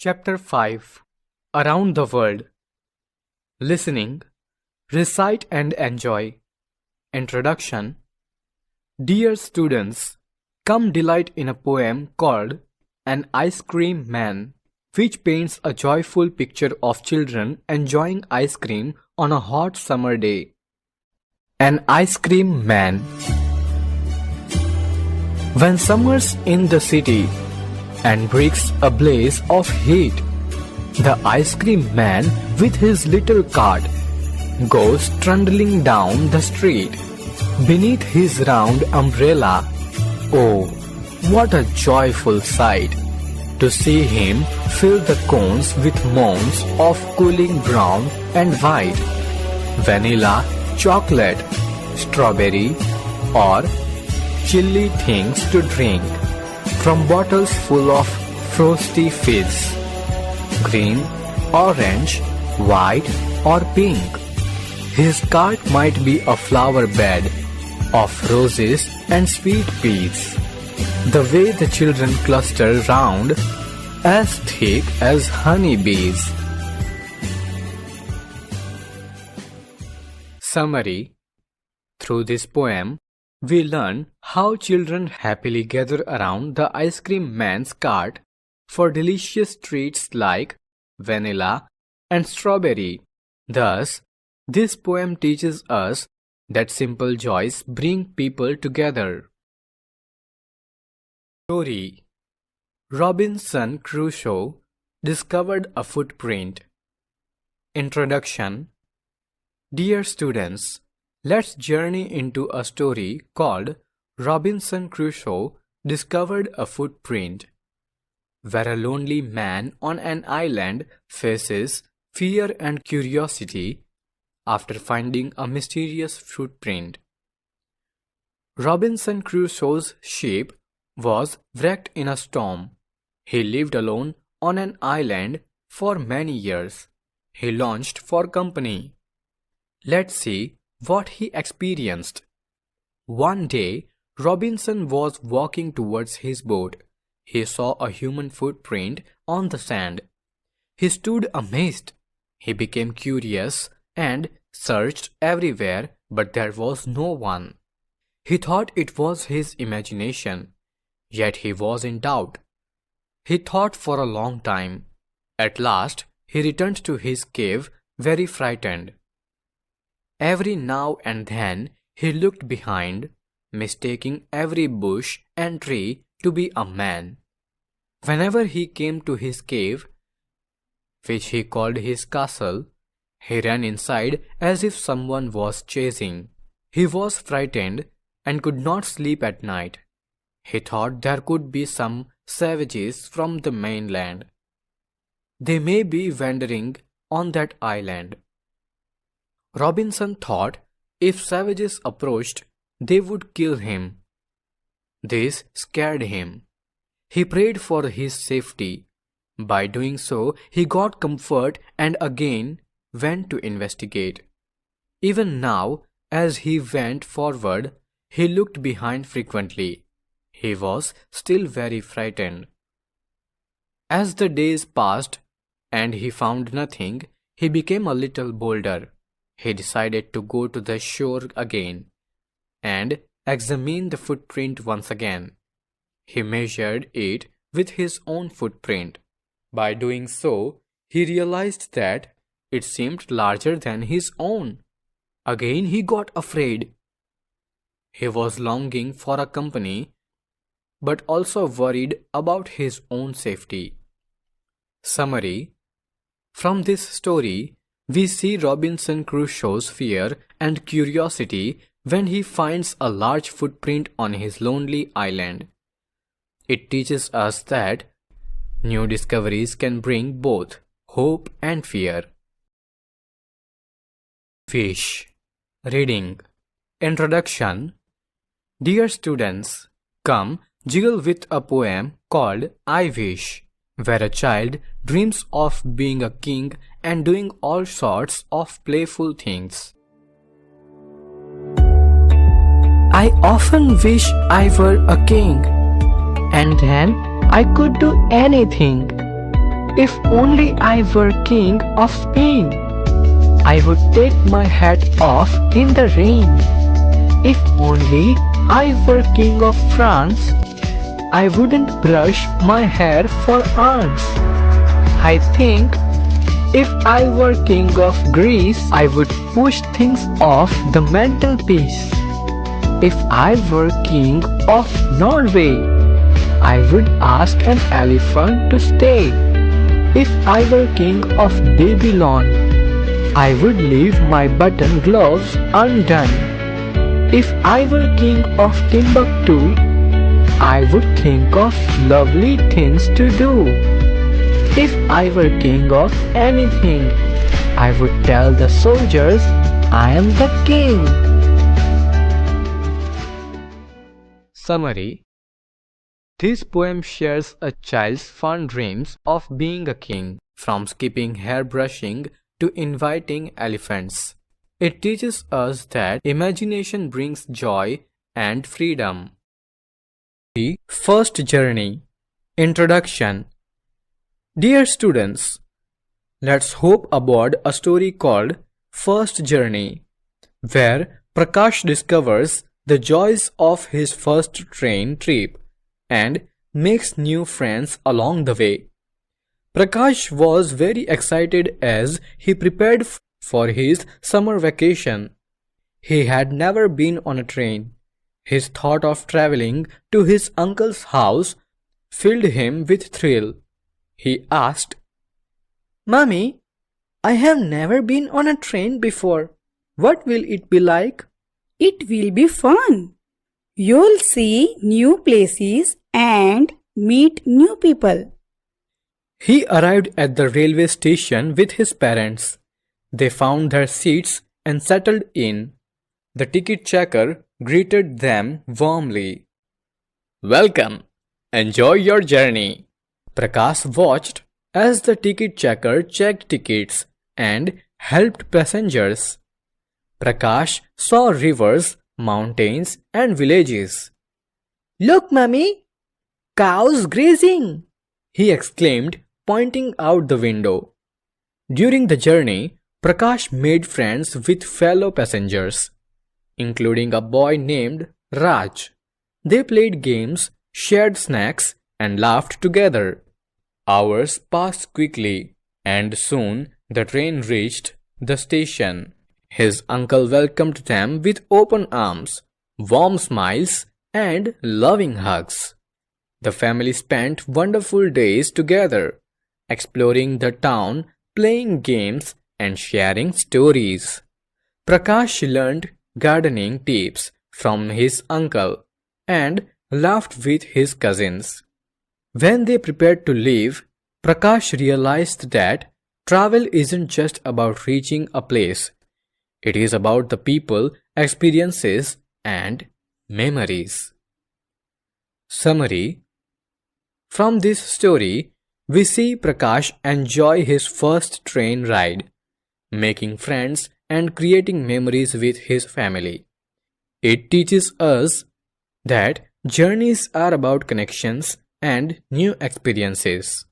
Chapter 5 Around the World. Listening, Recite and Enjoy. Introduction. Dear students, come delight in a poem called An Ice Cream Man, which paints a joyful picture of children enjoying ice cream on a hot summer day. An Ice Cream Man. When summer's in the city and breaks a blaze of heat, the ice cream man with his little cart goes trundling down the street beneath his round umbrella. Oh, what a joyful sight to see him fill the cones with mounds of cooling brown and white, vanilla, chocolate, strawberry, or chilly things to drink from bottles full of frosty fizz, green, orange, white, or pink. His cart might be a flower bed of roses and sweet peas. The way the children cluster round, as thick as honeybees. Summary. Through this poem, we learn how children happily gather around the ice cream man's cart for delicious treats like vanilla and strawberry. Thus, this poem teaches us that simple joys bring people together. Story. Robinson Crusoe discovered a footprint. Introduction. Dear students, let's journey into a story called Robinson Crusoe Discovered a Footprint, where a lonely man on an island faces fear and curiosity after finding a mysterious footprint. Robinson Crusoe's ship was wrecked in a storm. He lived alone on an island for many years. He longed for company. Let's see what he experienced. One day, Robinson was walking towards his boat. He saw a human footprint on the sand. He stood amazed. He became curious and searched everywhere, but there was no one. He thought it was his imagination, yet he was in doubt. He thought for a long time. At last, he returned to his cave very frightened. Every now and then he looked behind, mistaking every bush and tree to be a man. Whenever he came to his cave, which he called his castle, he ran inside as if someone was chasing. He was frightened and could not sleep at night. He thought there could be some savages from the mainland. They may be wandering on that island. Robinson thought if savages approached, they would kill him. This scared him. He prayed for his safety. By doing so, he got comfort and again went to investigate. Even now, as he went forward, he looked behind frequently. He was still very frightened. As the days passed and he found nothing, he became a little bolder. He decided to go to the shore again and examine the footprint once again. He measured it with his own footprint. By doing so, he realized that it seemed larger than his own. Again he got afraid. He was longing for a company, but also worried about his own safety. Summary. From this story, we see Robinson Crusoe's fear and curiosity when he finds a large footprint on his lonely island. It teaches us that new discoveries can bring both hope and fear. Fish. Reading. Introduction. Dear students, come jiggle with a poem called I Wish, where a child dreams of being a king and doing all sorts of playful things. I often wish I were a king, and then I could do anything. If only I were king of Spain, I would take my hat off in the rain. If only I were king of France, I wouldn't brush my hair for hours. I think if I were king of Greece, I would push things off the mantelpiece. If I were king of Norway, I would ask an elephant to stay. If I were king of Babylon, I would leave my button gloves undone. If I were king of Timbuktu, I would think of lovely things to do. If I were king of anything, I would tell the soldiers I am the king. Summary. This poem shares a child's fond dreams of being a king, from skipping hairbrushing to inviting elephants. It teaches us that imagination brings joy and freedom. The first journey. Introduction. Dear students, let's hop aboard a story called First Journey, where Prakash discovers the joys of his first train trip and makes new friends along the way. Prakash was very excited as he prepared for his summer vacation. He had never been on a train. His thought of traveling to his uncle's house filled him with thrill. He asked, "Mommy, I have never been on a train before. What will it be like?" It will be fun. You'll see new places and meet new people. He arrived at the railway station with his parents. They found their seats and settled in. The ticket checker greeted them warmly. "Welcome. Enjoy your journey." Prakash watched as the ticket checker checked tickets and helped passengers. Prakash saw rivers, mountains, and villages. "Look, Mummy! Cows grazing!" he exclaimed, pointing out the window. During the journey, Prakash made friends with fellow passengers, including a boy named Raj. They played games, shared snacks, and laughed together. Hours passed quickly, and soon the train reached the station. His uncle welcomed them with open arms, warm smiles, and loving hugs. The family spent wonderful days together, exploring the town, playing games, and sharing stories. Prakash learned gardening tips from his uncle and laughed with his cousins. When they prepared to leave, Prakash realized that travel isn't just about reaching a place. It is about the people, experiences, and memories. Summary. From this story, we see Prakash enjoy his first train ride, making friends and creating memories with his family. It teaches us that journeys are about connections and new experiences.